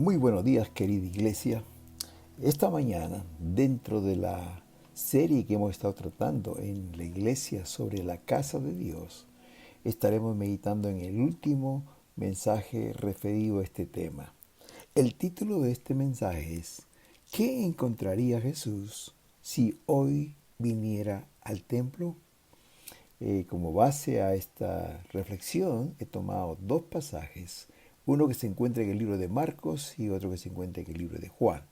Muy buenos días, querida iglesia. Esta mañana, dentro de la serie que hemos estado tratando en la iglesia sobre la casa de Dios, estaremos meditando en el último mensaje referido a este tema. El título de este mensaje es ¿qué encontraría Jesús si hoy viniera al templo? Como base a esta reflexión he tomado dos pasajes, uno que se encuentra en el libro de Marcos y otro que se encuentra en el libro de Juan.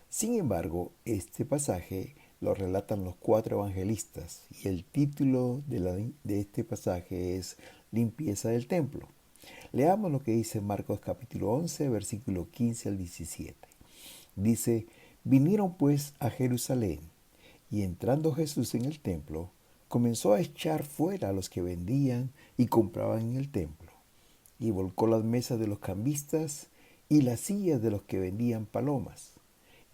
Sin embargo, este pasaje lo relatan los cuatro evangelistas y el título de este pasaje es Limpieza del templo. Leamos lo que dice Marcos capítulo 11, versículo 15 al 17. Dice, vinieron pues a Jerusalén, y entrando Jesús en el templo, comenzó a echar fuera a los que vendían y compraban en el templo, y volcó las mesas de los cambistas y las sillas de los que vendían palomas,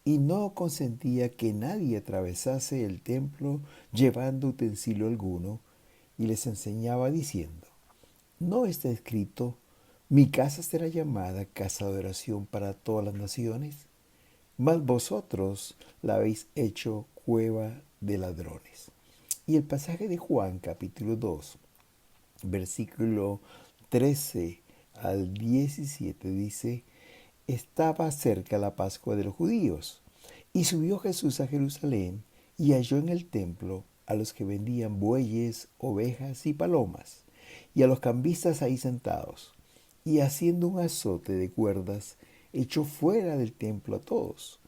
y no consentía que nadie atravesase el templo llevando utensilio alguno, y les enseñaba diciendo, ¿no está escrito, mi casa será llamada casa de oración para todas las naciones? Mas vosotros la habéis hecho cueva de ladrones. Y el pasaje de Juan capítulo 2, versículo 13 al 17 dice, estaba cerca la Pascua de los judíos, y subió Jesús a Jerusalén, y halló en el templo a los que vendían bueyes, ovejas y palomas, y a los cambistas ahí sentados, y haciendo un azote de cuerdas, echó fuera del templo a todos,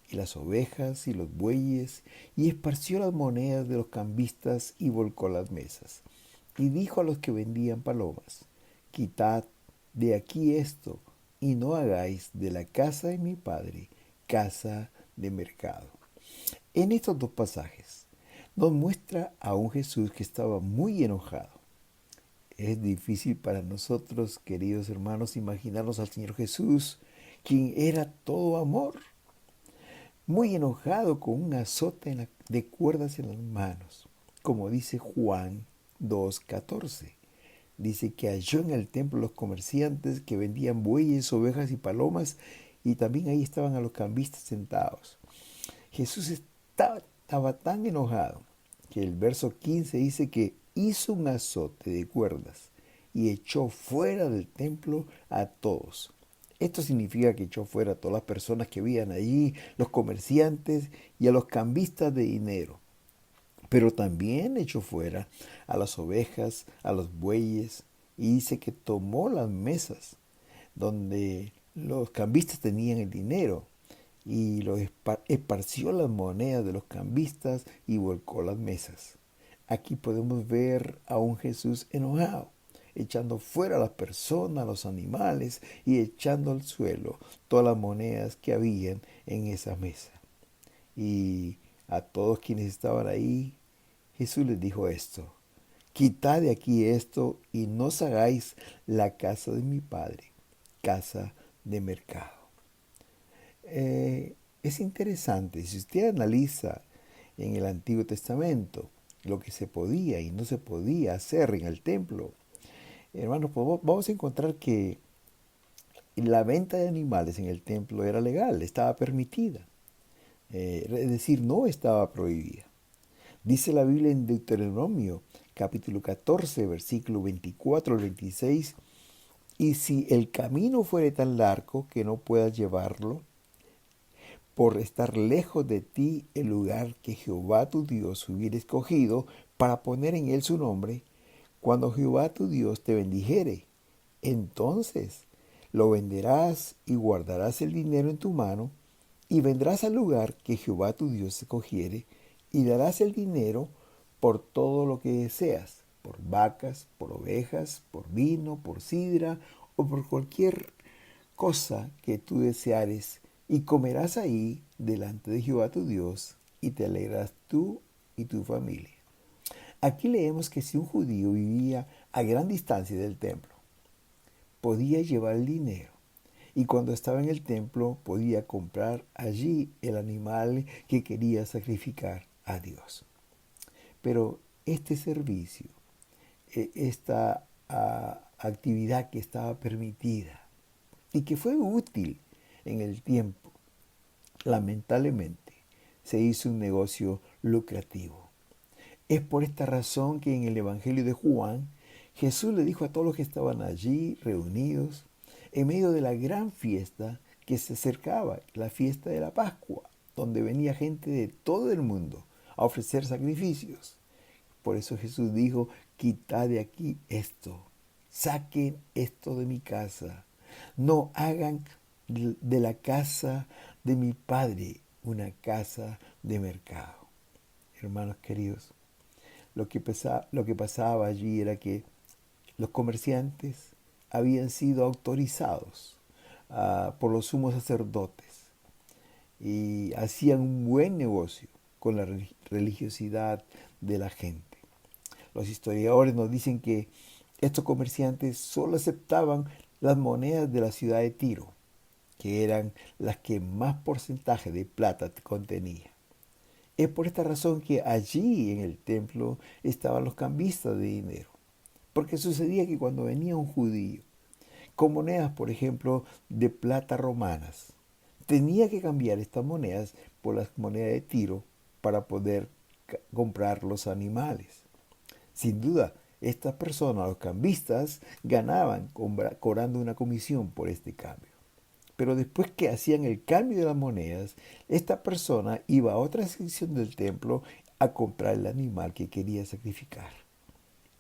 y las ovejas y los bueyes, y esparció las monedas de los cambistas y volcó las mesas. Y dijo a los que vendían palomas, quitad de aquí esto, y no hagáis de la casa de mi padre casa de mercado. En estos dos pasajes nos muestra a un Jesús que estaba muy enojado. Es difícil para nosotros, queridos hermanos, imaginarnos al Señor Jesús, quien era todo amor, muy enojado con un azote de cuerdas en las manos, como dice Juan 2:14. Dice que halló en el templo los comerciantes que vendían bueyes, ovejas y palomas, y también ahí estaban a los cambistas sentados. Jesús estaba tan enojado que el verso 15 dice que hizo un azote de cuerdas y echó fuera del templo a todos. Esto significa que echó fuera a todas las personas que vivían allí, los comerciantes y a los cambistas de dinero. Pero también echó fuera a las ovejas, a los bueyes, y dice que tomó las mesas donde los cambistas tenían el dinero y esparció las monedas de los cambistas y volcó las mesas. Aquí podemos ver a un Jesús enojado, echando fuera a las personas, a los animales y echando al suelo todas las monedas que habían en esa mesa. Y a todos quienes estaban ahí, Jesús les dijo esto, quitad de aquí esto y no os hagáis la casa de mi Padre, casa de mercado. Es interesante, si usted analiza en el Antiguo Testamento lo que se podía y no se podía hacer en el templo, hermanos, pues vamos a encontrar que la venta de animales en el templo era legal, estaba permitida, es decir, no estaba prohibida. Dice la Biblia en Deuteronomio, capítulo 14, versículo 24 al 26, y si el camino fuere tan largo que no puedas llevarlo, por estar lejos de ti el lugar que Jehová tu Dios hubiera escogido para poner en él su nombre, cuando Jehová tu Dios te bendijere, entonces lo venderás y guardarás el dinero en tu mano, y vendrás al lugar que Jehová tu Dios escogiere, y darás el dinero por todo lo que deseas, por vacas, por ovejas, por vino, por sidra, o por cualquier cosa que tú deseares, y comerás ahí delante de Jehová tu Dios, y te alegrarás tú y tu familia. Aquí leemos que si un judío vivía a gran distancia del templo, podía llevar el dinero, y cuando estaba en el templo podía comprar allí el animal que quería sacrificar a Dios. Pero este servicio, esta actividad que estaba permitida y que fue útil en el tiempo, lamentablemente, se hizo un negocio lucrativo. Es por esta razón que en el Evangelio de Juan, Jesús le dijo a todos los que estaban allí reunidos, en medio de la gran fiesta que se acercaba, la fiesta de la Pascua, donde venía gente de todo el mundo a ofrecer sacrificios. Por eso Jesús dijo, quitad de aquí esto, saquen esto de mi casa, no hagan de la casa de mi Padre una casa de mercado. Hermanos queridos, lo que pasaba allí era que los comerciantes habían sido autorizados por los sumos sacerdotes y hacían un buen negocio con la religiosidad de la gente. Los historiadores nos dicen que estos comerciantes solo aceptaban las monedas de la ciudad de Tiro, que eran las que más porcentaje de plata contenía. Es por esta razón que allí en el templo estaban los cambistas de dinero. Porque sucedía que cuando venía un judío con monedas, por ejemplo, de plata romanas, tenía que cambiar estas monedas por las monedas de Tiro para poder comprar los animales. Sin duda, estas personas, los cambistas, ganaban cobrando una comisión por este cambio. Pero después que hacían el cambio de las monedas, esta persona iba a otra sección del templo a comprar el animal que quería sacrificar.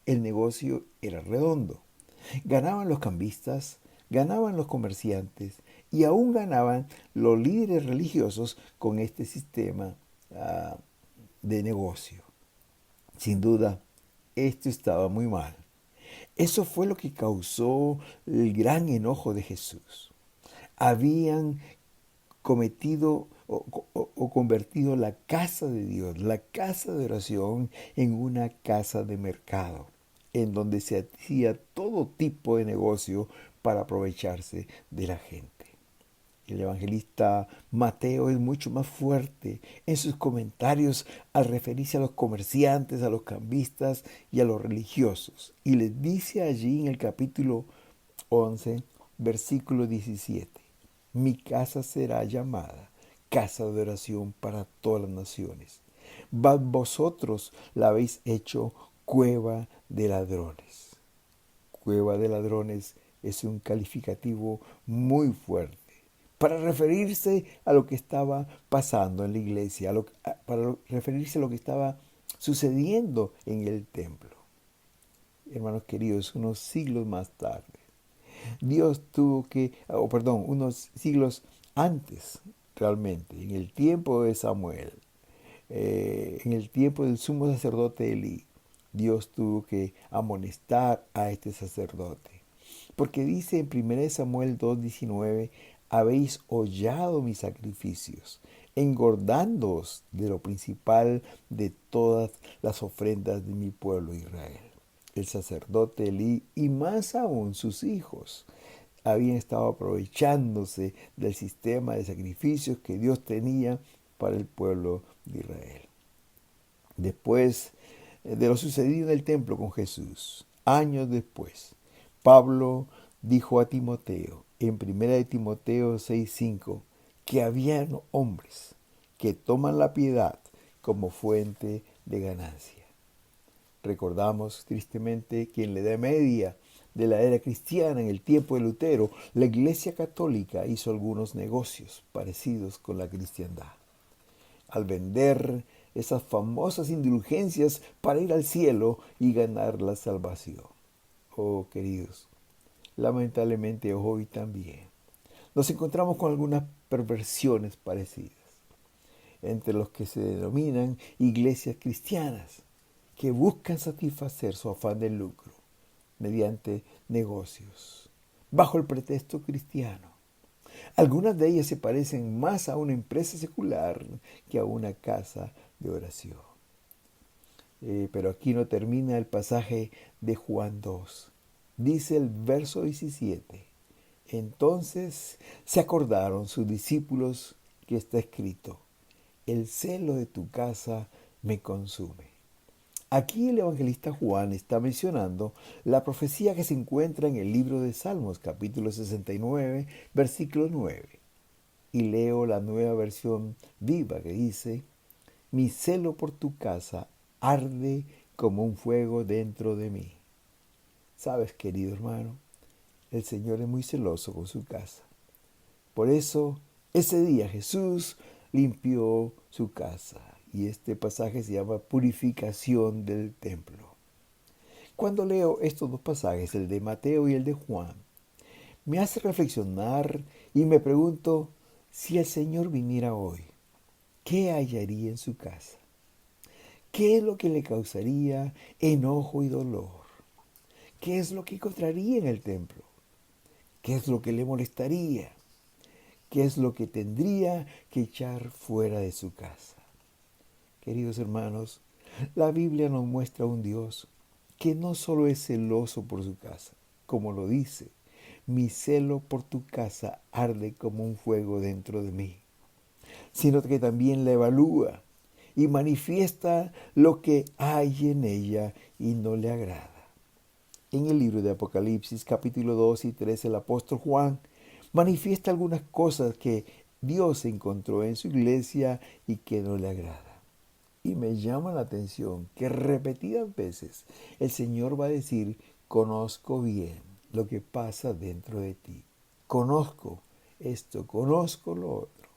El negocio era redondo. Ganaban los cambistas, ganaban los comerciantes y aún ganaban los líderes religiosos con este sistema de negocio. Sin duda, esto estaba muy mal. Eso fue lo que causó el gran enojo de Jesús. Habían cometido o convertido la casa de Dios, la casa de oración, en una casa de mercado, en donde se hacía todo tipo de negocio para aprovecharse de la gente. El evangelista Mateo es mucho más fuerte en sus comentarios al referirse a los comerciantes, a los cambistas y a los religiosos. Y les dice allí en el capítulo 11, versículo 17, mi casa será llamada casa de oración para todas las naciones. Vosotros la habéis hecho cueva de ladrones. Cueva de ladrones es un calificativo muy fuerte para referirse a lo que estaba pasando en la iglesia, para referirse a lo que estaba sucediendo en el templo. Hermanos queridos, unos siglos más tarde, unos siglos antes, realmente, en el tiempo de Samuel, en el tiempo del sumo sacerdote Elí, Dios tuvo que amonestar a este sacerdote. Porque dice en 1 Samuel 2:19, habéis hollado mis sacrificios, engordándoos de lo principal de todas las ofrendas de mi pueblo Israel. El sacerdote Elí y más aún sus hijos habían estado aprovechándose del sistema de sacrificios que Dios tenía para el pueblo de Israel. Después de lo sucedido en el templo con Jesús, años después, Pablo dijo a Timoteo, en 1 Timoteo 6:5, que habían hombres que toman la piedad como fuente de ganancia. Recordamos tristemente que en la Edad Media de la era cristiana, en el tiempo de Lutero, la Iglesia Católica hizo algunos negocios parecidos con la cristiandad. Al vender esas famosas indulgencias para ir al cielo y ganar la salvación. Oh, queridos, lamentablemente hoy también nos encontramos con algunas perversiones parecidas entre los que se denominan iglesias cristianas, que buscan satisfacer su afán de lucro mediante negocios, bajo el pretexto cristiano. Algunas de ellas se parecen más a una empresa secular que a una casa de oración. Pero aquí no termina el pasaje de Juan 2. Dice el verso 17. Entonces se acordaron sus discípulos que está escrito, el celo de tu casa me consume. Aquí el evangelista Juan está mencionando la profecía que se encuentra en el libro de Salmos, capítulo 69, versículo 9. y leo la nueva versión viva que dice: mi celo por tu casa arde como un fuego dentro de mí. Sabes, querido hermano, el Señor es muy celoso con su casa. Por eso, ese día Jesús limpió su casa. Y este pasaje se llama purificación del templo. Cuando leo estos dos pasajes, el de Mateo y el de Juan, me hace reflexionar y me pregunto, si el Señor viniera hoy, ¿qué hallaría en su casa? ¿Qué es lo que le causaría enojo y dolor? ¿Qué es lo que encontraría en el templo? ¿Qué es lo que le molestaría? ¿Qué es lo que tendría que echar fuera de su casa? Queridos hermanos, la Biblia nos muestra un Dios que no solo es celoso por su casa, como lo dice: mi celo por tu casa arde como un fuego dentro de mí, sino que también la evalúa y manifiesta lo que hay en ella y no le agrada. En el libro de Apocalipsis, capítulo 2 y 3, el apóstol Juan manifiesta algunas cosas que Dios encontró en su iglesia y que no le agrada. Y me llama la atención que repetidas veces el Señor va a decir: conozco bien lo que pasa dentro de ti. Conozco esto, conozco lo otro.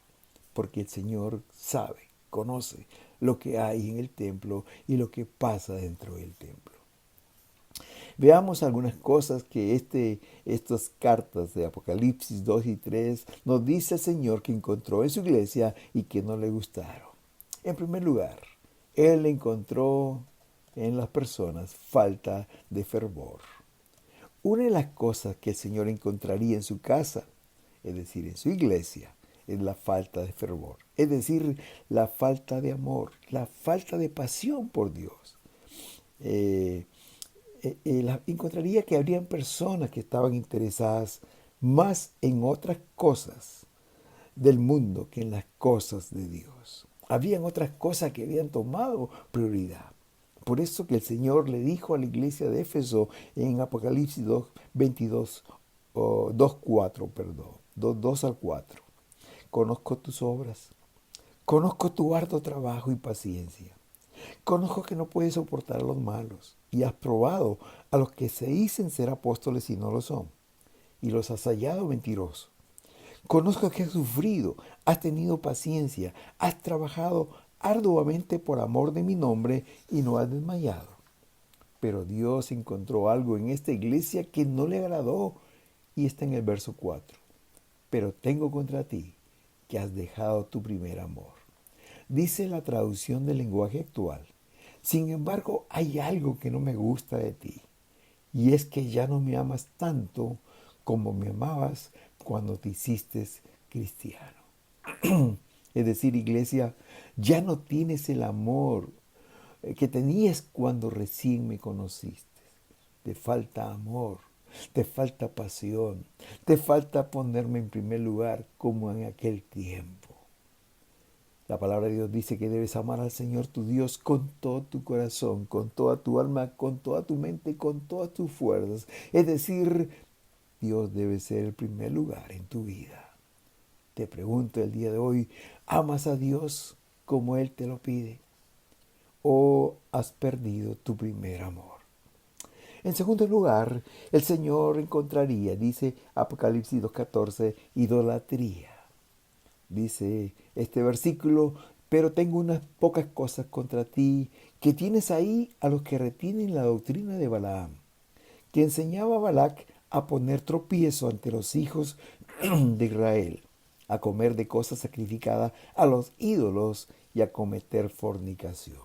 Porque el Señor sabe, conoce lo que hay en el templo y lo que pasa dentro del templo. Veamos algunas cosas que estas cartas de Apocalipsis 2 y 3 nos dice el Señor que encontró en su iglesia y que no le gustaron. En primer lugar, Él encontró en las personas falta de fervor. Una de las cosas que el Señor encontraría en su casa, es decir, en su iglesia, es la falta de fervor. Es decir, la falta de amor, la falta de pasión por Dios. Encontraría que habrían personas que estaban interesadas más en otras cosas del mundo que en las cosas de Dios. Habían otras cosas que habían tomado prioridad. Por eso que el Señor le dijo a la iglesia de Éfeso en Apocalipsis 2, 22, 2, 4, perdón, 2, 2 al 4. Conozco tus obras, conozco tu arduo trabajo y paciencia. Conozco que no puedes soportar a los malos y has probado a los que se dicen ser apóstoles y no lo son, y los has hallado mentirosos. Conozco que has sufrido, has tenido paciencia, has trabajado arduamente por amor de mi nombre y no has desmayado. Pero Dios encontró algo en esta iglesia que no le agradó y está en el verso 4. Pero tengo contra ti que has dejado tu primer amor. Dice la traducción del lenguaje actual: sin embargo, hay algo que no me gusta de ti, y es que ya no me amas tanto como me amabas cuando te hiciste cristiano. Es decir, iglesia, ya no tienes el amor que tenías cuando recién me conociste. Te falta amor, te falta pasión, te falta ponerme en primer lugar como en aquel tiempo. La palabra de Dios dice que debes amar al Señor tu Dios con todo tu corazón, con toda tu alma, con toda tu mente, con todas tus fuerzas. Es decir, Dios debe ser el primer lugar en tu vida. Te pregunto el día de hoy, ¿amas a Dios como Él te lo pide? ¿O has perdido tu primer amor? En segundo lugar, el Señor encontraría, dice Apocalipsis 2:14, idolatría. Dice este versículo: pero tengo unas pocas cosas contra ti, que tienes ahí a los que retienen la doctrina de Balaam, que enseñaba a Balac a poner tropiezo ante los hijos de Israel, a comer de cosas sacrificadas a los ídolos y a cometer fornicación.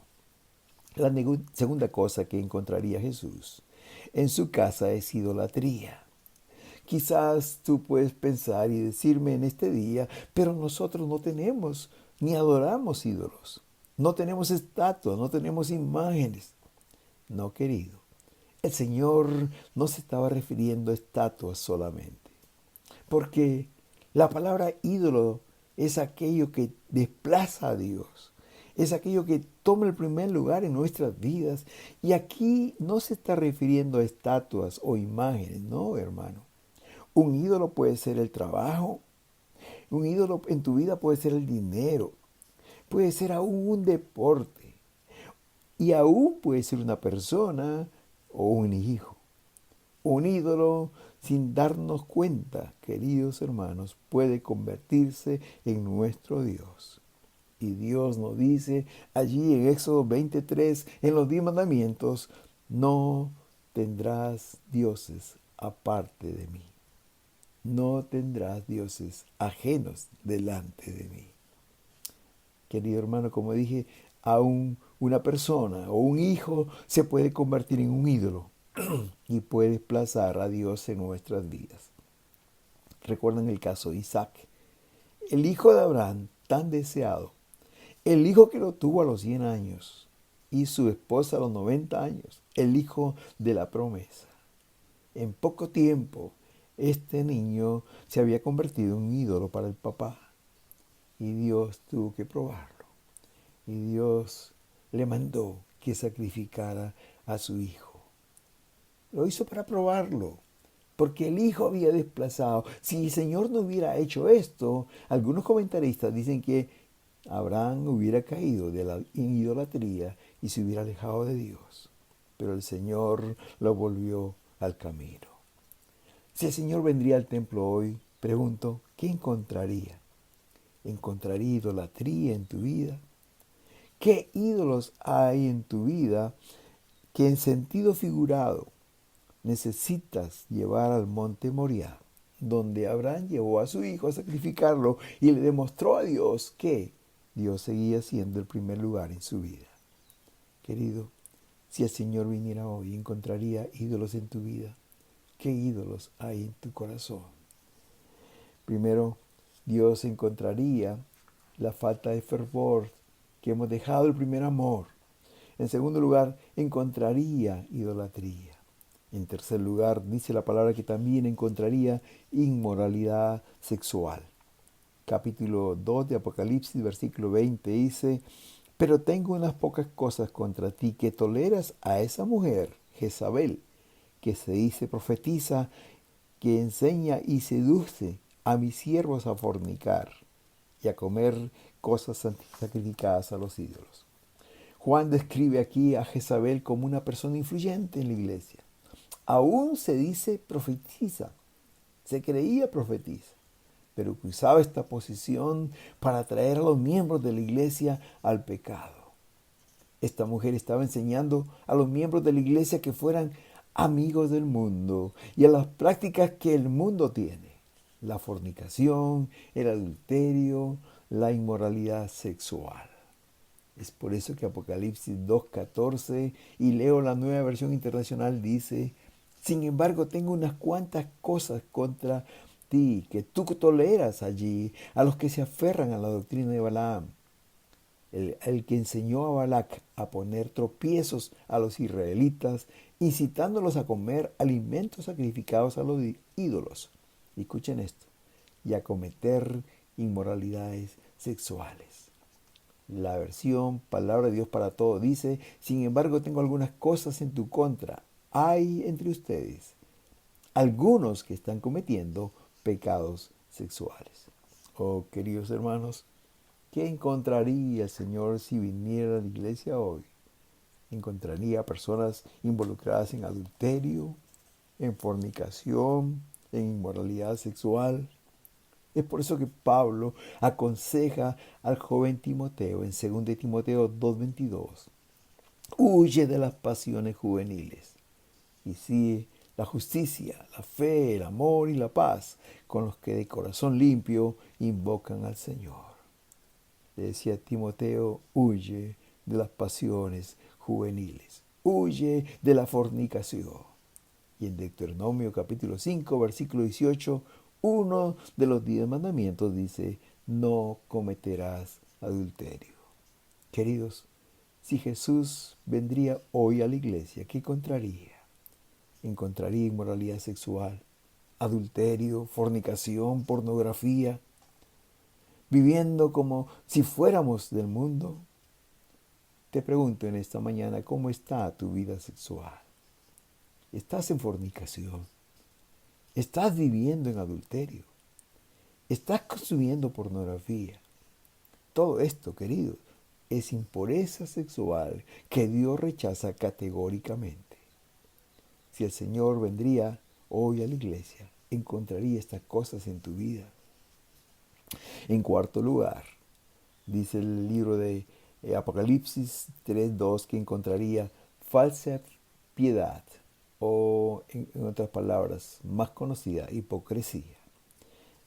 La segunda cosa que encontraría Jesús en su casa es idolatría. Quizás tú puedes pensar y decirme en este día: pero nosotros no tenemos ni adoramos ídolos. No tenemos estatuas, no tenemos imágenes. No, querido. El Señor no se estaba refiriendo a estatuas solamente. Porque la palabra ídolo es aquello que desplaza a Dios. Es aquello que toma el primer lugar en nuestras vidas. Y aquí no se está refiriendo a estatuas o imágenes, no, hermano. Un ídolo puede ser el trabajo, Un ídolo en tu vida puede ser el dinero, puede ser aún un deporte y aún puede ser una persona o un hijo. Un ídolo, sin darnos cuenta, queridos hermanos, puede convertirse en nuestro Dios. Y Dios nos dice allí en Éxodo 23, en los 10 mandamientos, no tendrás dioses aparte de mí. No tendrás dioses ajenos delante de mí. Querido hermano, como dije, aún una persona o un hijo se puede convertir en un ídolo y puede desplazar a Dios en nuestras vidas. Recuerdan el caso de Isaac, el hijo de Abraham tan deseado, el hijo que lo tuvo a los 100 años y su esposa a los 90 años, el hijo de la promesa. En poco tiempo, este niño se había convertido en un ídolo para el papá y Dios tuvo que probarlo. Y Dios le mandó que sacrificara a su hijo. Lo hizo para probarlo, porque el hijo había desplazado. Si el Señor no hubiera hecho esto, algunos comentaristas dicen que Abraham hubiera caído en idolatría y se hubiera alejado de Dios. Pero el Señor lo volvió al camino. Si el Señor vendría al templo hoy, pregunto, ¿qué encontraría? ¿Encontraría idolatría en tu vida? ¿Qué ídolos hay en tu vida que en sentido figurado necesitas llevar al monte Moriah, donde Abraham llevó a su hijo a sacrificarlo y le demostró a Dios que Dios seguía siendo el primer lugar en su vida? Querido, si el Señor viniera hoy, ¿encontraría ídolos en tu vida? ¿Qué ídolos hay en tu corazón? Primero, Dios encontraría la falta de fervor, que hemos dejado el primer amor. En segundo lugar, encontraría idolatría. En tercer lugar, dice la palabra que también encontraría inmoralidad sexual. Capítulo 2 de Apocalipsis, versículo 20 dice, pero tengo unas pocas cosas contra ti, que toleras a esa mujer, Jezabel, que se dice profetiza, que enseña y seduce a mis siervos a fornicar y a comer cosas sacrificadas a los ídolos. Juan describe aquí a Jezabel como una persona influyente en la iglesia. Aún se dice profetiza, se creía profetiza, pero que usaba esta posición para atraer a los miembros de la iglesia al pecado. Esta mujer estaba enseñando a los miembros de la iglesia que fueran amigos del mundo y a las prácticas que el mundo tiene: la fornicación, el adulterio, la inmoralidad sexual. Es por eso que Apocalipsis 2:14, y leo la Nueva Versión Internacional, dice, sin embargo tengo unas cuantas cosas contra ti, que tú toleras allí a los que se aferran a la doctrina de Balaam, el que enseñó a Balac a poner tropiezos a los israelitas, incitándolos a comer alimentos sacrificados a los ídolos. Y escuchen esto, y a cometer inmoralidades sexuales. La versión Palabra de Dios para Todos dice, sin embargo tengo algunas cosas en tu contra. Hay entre ustedes algunos que están cometiendo pecados sexuales. Oh, queridos hermanos, ¿qué encontraría el Señor si viniera a la iglesia hoy? Encontraría personas involucradas en adulterio, en fornicación, en inmoralidad sexual. Es por eso que Pablo aconseja al joven Timoteo en 2 Timoteo 2:22. Huye de las pasiones juveniles y sigue la justicia, la fe, el amor y la paz con los que de corazón limpio invocan al Señor. Le decía a Timoteo, huye de las pasiones juveniles, huye de la fornicación. Y en Deuteronomio capítulo 5, versículo 18, uno de los 10 mandamientos dice, no cometerás adulterio. Queridos, si Jesús vendría hoy a la iglesia, ¿qué encontraría? Encontraría inmoralidad sexual, adulterio, fornicación, pornografía, viviendo como si fuéramos del mundo. Te pregunto en esta mañana, ¿cómo está tu vida sexual? ¿Estás en fornicación? ¿Estás viviendo en adulterio? Estás consumiendo pornografía. Todo esto, querido, es impureza sexual que Dios rechaza categóricamente. Si el Señor vendría hoy a la iglesia, encontraría estas cosas en tu vida. En cuarto lugar, dice el libro de Apocalipsis 3:2 que encontraría falsa piedad o, en otras palabras, más conocida, hipocresía.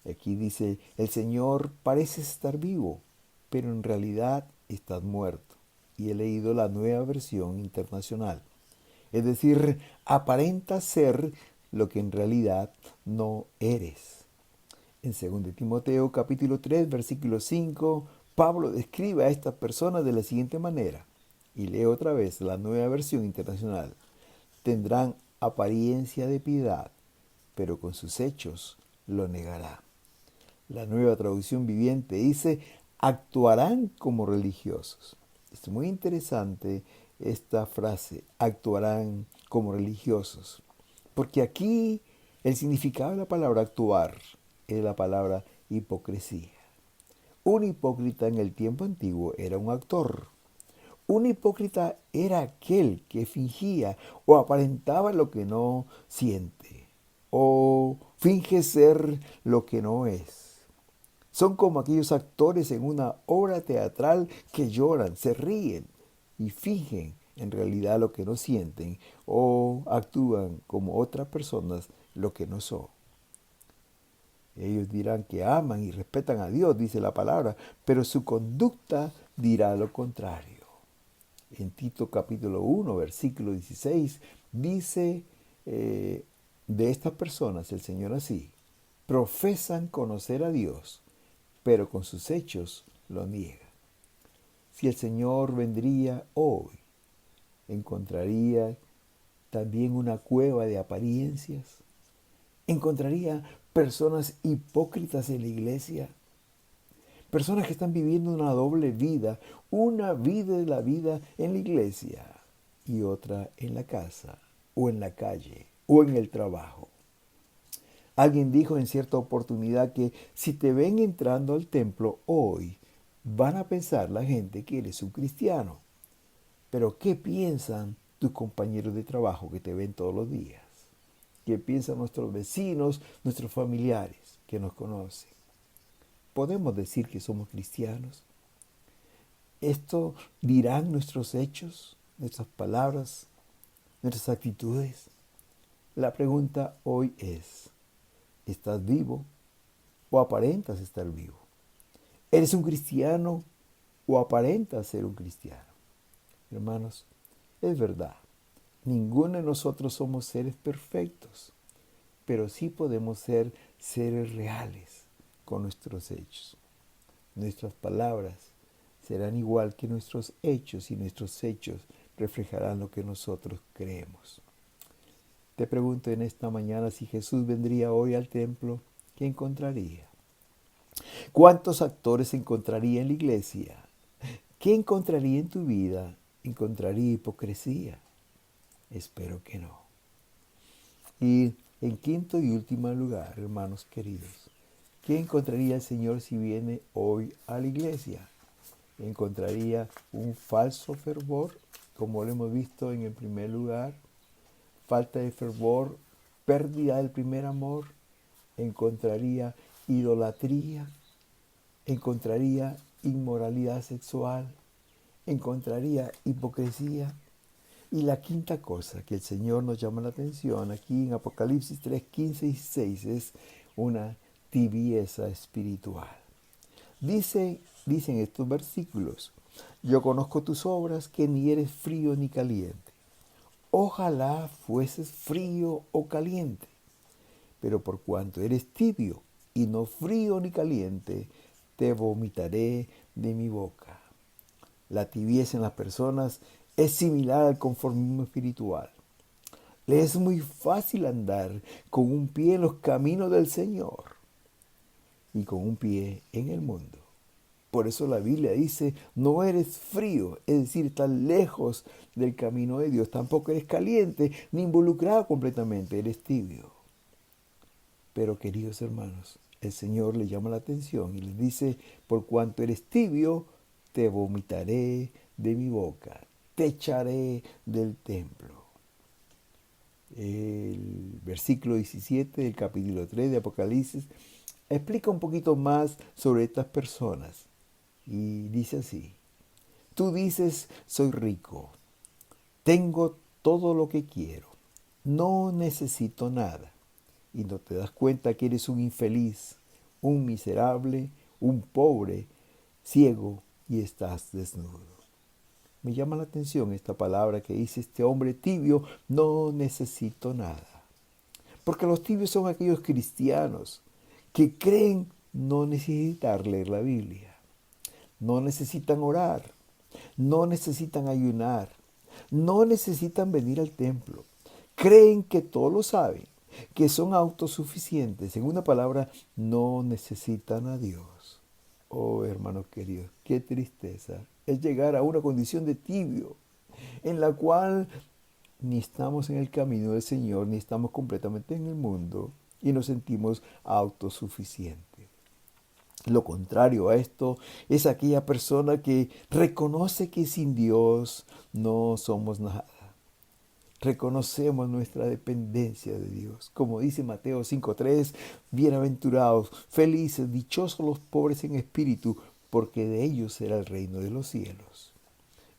Aquí dice, el Señor parece estar vivo, pero en realidad estás muerto. Y he leído la Nueva Versión Internacional. Es decir, aparenta ser lo que en realidad no eres. En 2 Timoteo capítulo 3, versículo 5, Pablo describe a estas personas de la siguiente manera. Y leo otra vez la Nueva Versión Internacional. Tendrán apariencia de piedad, pero con sus hechos lo negará. La Nueva Traducción Viviente dice, actuarán como religiosos. Es muy interesante esta frase, actuarán como religiosos. Porque aquí el significado de la palabra actuar es la palabra hipocresía. Un hipócrita en el tiempo antiguo era un actor. Un hipócrita era aquel que fingía o aparentaba lo que no siente o finge ser lo que no es. Son como aquellos actores en una obra teatral que lloran, se ríen y fingen en realidad lo que no sienten o actúan como otras personas lo que no son. Ellos dirán que aman y respetan a Dios, dice la palabra, pero su conducta dirá lo contrario. En Tito capítulo 1, versículo 16, dice de estas personas el Señor así, profesan conocer a Dios, pero con sus hechos lo niegan. Si el Señor vendría hoy, encontraría también una cueva de apariencias. Encontraría personas hipócritas en la iglesia. Personas que están viviendo una doble vida. Una vida de la vida en la iglesia y otra en la casa o en la calle o en el trabajo. Alguien dijo en cierta oportunidad que si te ven entrando al templo hoy, van a pensar la gente que eres un cristiano. Pero ¿qué piensan tus compañeros de trabajo que te ven todos los días? ¿Qué piensan nuestros vecinos, nuestros familiares que nos conocen? ¿Podemos decir que somos cristianos? ¿Esto dirán nuestros hechos, nuestras palabras, nuestras actitudes? La pregunta hoy es, ¿estás vivo o aparentas estar vivo? ¿Eres un cristiano o aparentas ser un cristiano? Hermanos, es verdad, ninguno de nosotros somos seres perfectos, pero sí podemos ser seres reales con nuestros hechos. Nuestras palabras serán igual que nuestros hechos y nuestros hechos reflejarán lo que nosotros creemos. Te pregunto en esta mañana si Jesús vendría hoy al templo, ¿qué encontraría? ¿Cuántos actores encontraría en la iglesia? ¿Qué encontraría en tu vida? ¿Encontraría hipocresía? Espero que no. Y en quinto y último lugar, hermanos queridos, ¿qué encontraría el Señor si viene hoy a la iglesia? Encontraría un falso fervor, como lo hemos visto en el primer lugar, falta de fervor, pérdida del primer amor, encontraría idolatría, encontraría inmoralidad sexual, encontraría hipocresía. Y la quinta cosa que el Señor nos llama la atención aquí en Apocalipsis 3, 15 y 16 es una tibieza espiritual. Dicen estos versículos, yo conozco tus obras, que ni eres frío ni caliente. Ojalá fueses frío o caliente, pero por cuanto eres tibio y no frío ni caliente, te vomitaré de mi boca. La tibieza en las personas es similar al conformismo espiritual. Le es muy fácil andar con un pie en los caminos del Señor y con un pie en el mundo. Por eso la Biblia dice, no eres frío, es decir, estás lejos del camino de Dios. Tampoco eres caliente ni involucrado completamente, eres tibio. Pero queridos hermanos, El Señor le llama la atención y le dice, por cuanto eres tibio, te vomitaré de mi boca, te echaré del templo. El versículo 17 del capítulo 3 de Apocalipsis explica un poquito más sobre estas personas y dice así: tú dices, soy rico, tengo todo lo que quiero, no necesito nada, y no te das cuenta que eres un infeliz, un miserable, un pobre, ciego y estás desnudo. Me llama la atención esta palabra que dice este hombre tibio, no necesito nada. Porque los tibios son aquellos cristianos que creen no necesitar leer la Biblia, no necesitan orar, no necesitan ayunar, no necesitan venir al templo. Creen que todo lo saben, que son autosuficientes. En una palabra, no necesitan a Dios. Oh, hermanos queridos, qué tristeza es llegar a una condición de tibio, en la cual ni estamos en el camino del Señor, ni estamos completamente en el mundo, y nos sentimos autosuficientes. Lo contrario a esto es aquella persona que reconoce que sin Dios no somos nada. Reconocemos nuestra dependencia de Dios. Como dice Mateo 5:3, bienaventurados, felices, dichosos los pobres en espíritu, porque de ellos será el reino de los cielos.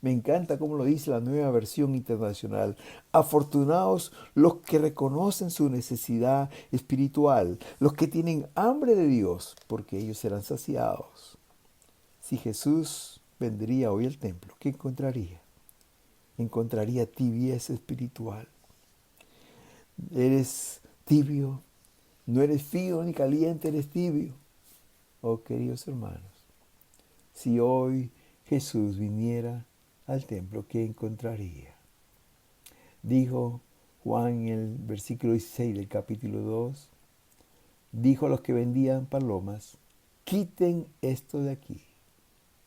Me encanta cómo lo dice la Nueva Versión Internacional. Afortunados los que reconocen su necesidad espiritual, los que tienen hambre de Dios, porque ellos serán saciados. Si Jesús vendría hoy al templo, ¿qué encontraría? Encontraría tibieza espiritual. Eres tibio, no eres frío ni caliente, eres tibio. Oh, queridos hermanos, si hoy Jesús viniera al templo, ¿qué encontraría? Dijo Juan en el versículo 16 del capítulo 2, dijo a los que vendían palomas, quiten esto de aquí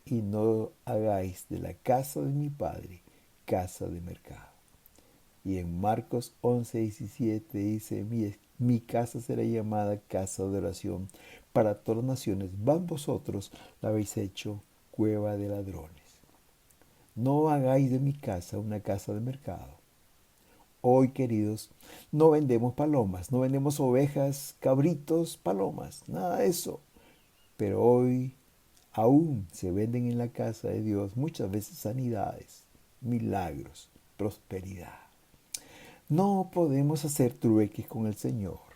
y no hagáis de la casa de mi Padre casa de mercado. Y en Marcos 11:17 dice, mi casa será llamada casa de oración para todas las naciones, van vosotros la habéis hecho cueva de ladrones. No hagáis de mi casa una casa de mercado. Hoy, queridos, no vendemos palomas, no vendemos ovejas, cabritos, palomas, nada de eso. Pero hoy aún se venden en la casa de Dios muchas veces sanidades, milagros, prosperidad. No podemos hacer trueques con el Señor.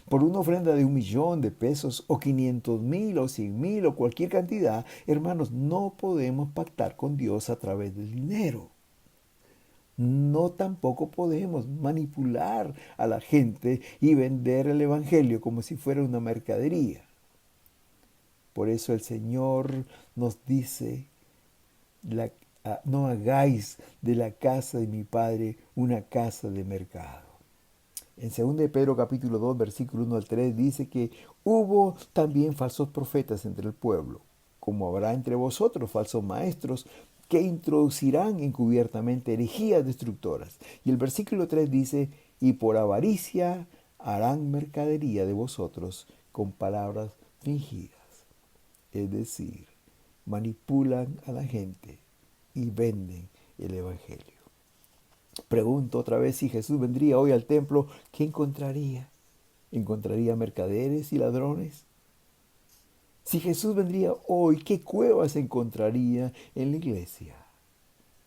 Por una ofrenda de 1,000,000 de pesos o 500,000 o 100,000 o cualquier cantidad, hermanos, no podemos pactar con Dios a través del dinero. No tampoco podemos manipular a la gente y vender el evangelio como si fuera una mercadería. Por eso el Señor nos dice, no hagáis de la casa de mi Padre una casa de mercado. En 2 de Pedro capítulo 2, versículo 1 al 3 dice que hubo también falsos profetas entre el pueblo, como habrá entre vosotros falsos maestros que introducirán encubiertamente herejías destructoras. Y el versículo 3 dice, y por avaricia harán mercadería de vosotros con palabras fingidas. Es decir, manipulan a la gente y venden el evangelio. Pregunto otra vez, si Jesús vendría hoy al templo, ¿qué encontraría? ¿Encontraría mercaderes y ladrones? Si Jesús vendría hoy, ¿qué cuevas encontraría en la iglesia?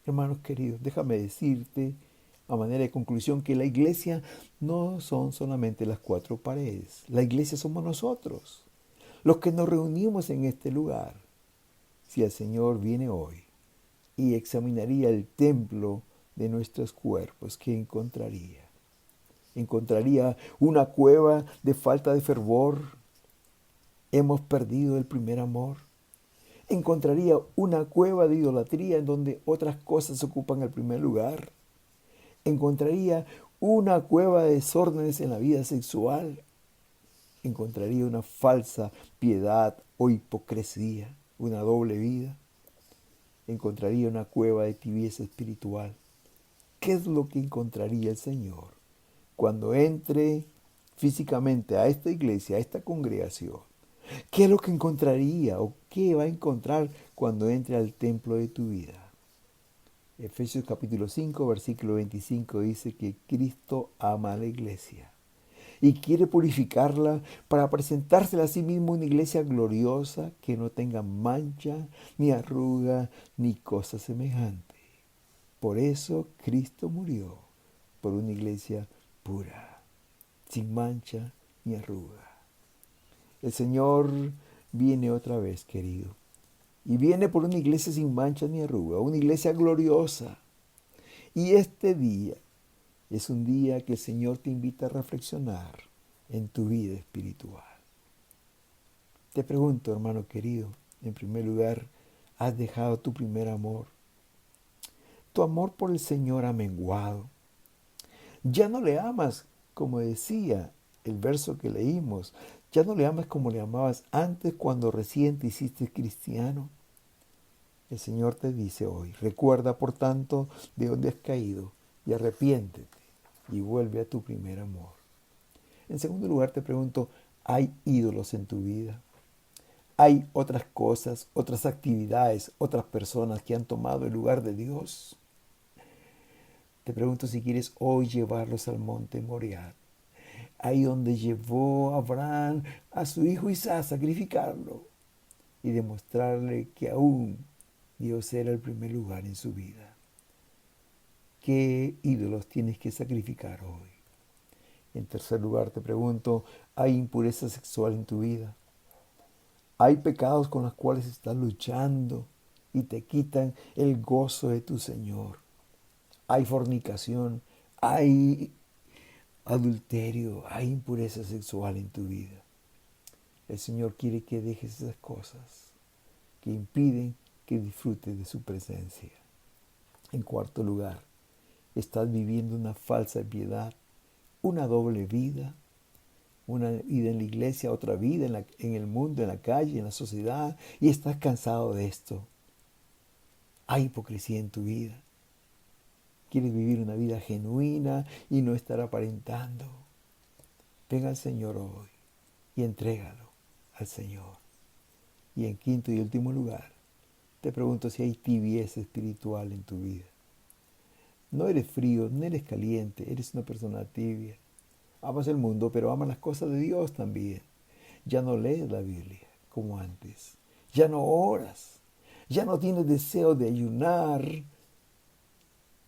Hermanos queridos, déjame decirte a manera de conclusión que la iglesia no son solamente las 4 paredes. La iglesia somos nosotros, los que nos reunimos en este lugar. Si el Señor viene hoy y examinaría el templo de nuestros cuerpos, ¿qué encontraría? Encontraría una cueva de falta de fervor. Hemos perdido el primer amor. Encontraría una cueva de idolatría en donde otras cosas ocupan el primer lugar. Encontraría una cueva de desórdenes en la vida sexual. Encontraría una falsa piedad o hipocresía, una doble vida. Encontraría una cueva de tibieza espiritual. ¿Qué es lo que encontraría el Señor cuando entre físicamente a esta iglesia, a esta congregación, ¿qué es lo que encontraría o qué va a encontrar cuando entre al templo de tu vida? Efesios capítulo 5, versículo 25 dice que Cristo ama a la iglesia y quiere purificarla para presentársela a sí mismo una iglesia gloriosa que no tenga mancha, ni arruga, ni cosa semejante. Por eso Cristo murió por una iglesia pura, sin mancha ni arruga. El Señor viene otra vez, querido, y viene por una iglesia sin mancha ni arruga, una iglesia gloriosa. Y este día es un día que el Señor te invita a reflexionar en tu vida espiritual. Te pregunto, hermano querido, en primer lugar, ¿has dejado tu primer amor? Tu amor por el Señor ha menguado. Ya no le amas, como decía el verso que leímos. Ya no le amas como le amabas antes cuando recién te hiciste cristiano. El Señor te dice hoy, recuerda por tanto de dónde has caído y arrepiéntete y vuelve a tu primer amor. En segundo lugar te pregunto, ¿hay ídolos en tu vida? ¿Hay otras cosas, otras actividades, otras personas que han tomado el lugar de Dios? Te pregunto si quieres hoy llevarlos al monte Moriah, ahí donde llevó Abraham a su hijo Isaac a sacrificarlo y demostrarle que aún Dios era el primer lugar en su vida. ¿Qué ídolos tienes que sacrificar hoy? En tercer lugar te pregunto, ¿hay impureza sexual en tu vida? ¿Hay pecados con los cuales estás luchando y te quitan el gozo de tu Señor? ¿Hay fornicación? ¿Hay adulterio? ¿Hay impureza sexual en tu vida? El Señor quiere que dejes esas cosas que impiden que disfrutes de su presencia. En cuarto lugar, estás viviendo una falsa piedad, una doble vida, una vida en la iglesia, otra vida en el mundo, en la calle, en la sociedad, y estás cansado de esto. Hay hipocresía en tu vida. Quieres vivir una vida genuina y no estar aparentando. Ven al Señor hoy y entrégalo al Señor. Y en quinto y último lugar, te pregunto si hay tibieza espiritual en tu vida. No eres frío, no eres caliente, eres una persona tibia. Amas el mundo, pero amas las cosas de Dios también. Ya no lees la Biblia como antes. Ya no oras. Ya no tienes deseo de ayunar.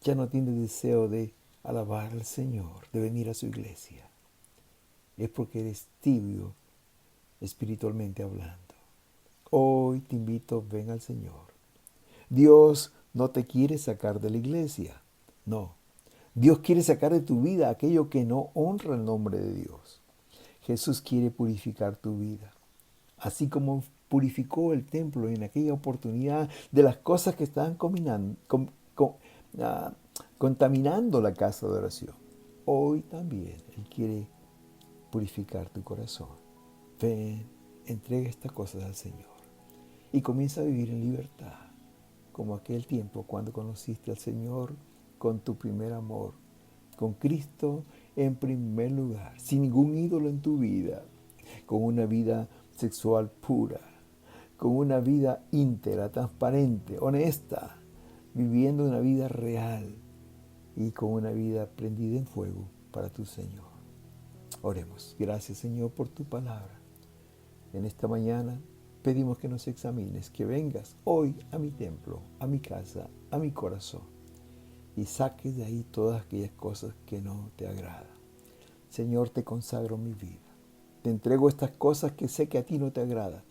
Ya no tienes deseo de alabar al Señor, de venir a su iglesia. Es porque eres tibio espiritualmente hablando. Hoy te invito, ven al Señor. Dios no te quiere sacar de la iglesia. No. Dios quiere sacar de tu vida aquello que no honra el nombre de Dios. Jesús quiere purificar tu vida. Así como purificó el templo en aquella oportunidad de las cosas que estaban contaminando la casa de oración. Hoy también Él quiere purificar tu corazón. Ven, entrega estas cosas al Señor y comienza a vivir en libertad, como aquel tiempo cuando conociste al Señor con tu primer amor, con Cristo en primer lugar, sin ningún ídolo en tu vida, con una vida sexual pura, con una vida íntegra, transparente, honesta, viviendo una vida real y con una vida prendida en fuego para tu Señor. Oremos. Gracias, Señor, por tu palabra. En esta mañana pedimos que nos examines, que vengas hoy a mi templo, a mi casa, a mi corazón y saques de ahí todas aquellas cosas que no te agradan. Señor, te consagro mi vida. Te entrego estas cosas que sé que a ti no te agradan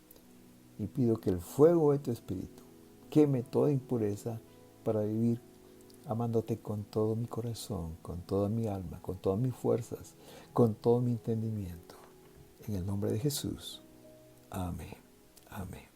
y pido que el fuego de tu Espíritu queme toda impureza para vivir amándote con todo mi corazón, con toda mi alma, con todas mis fuerzas, con todo mi entendimiento. En el nombre de Jesús. Amén. Amén.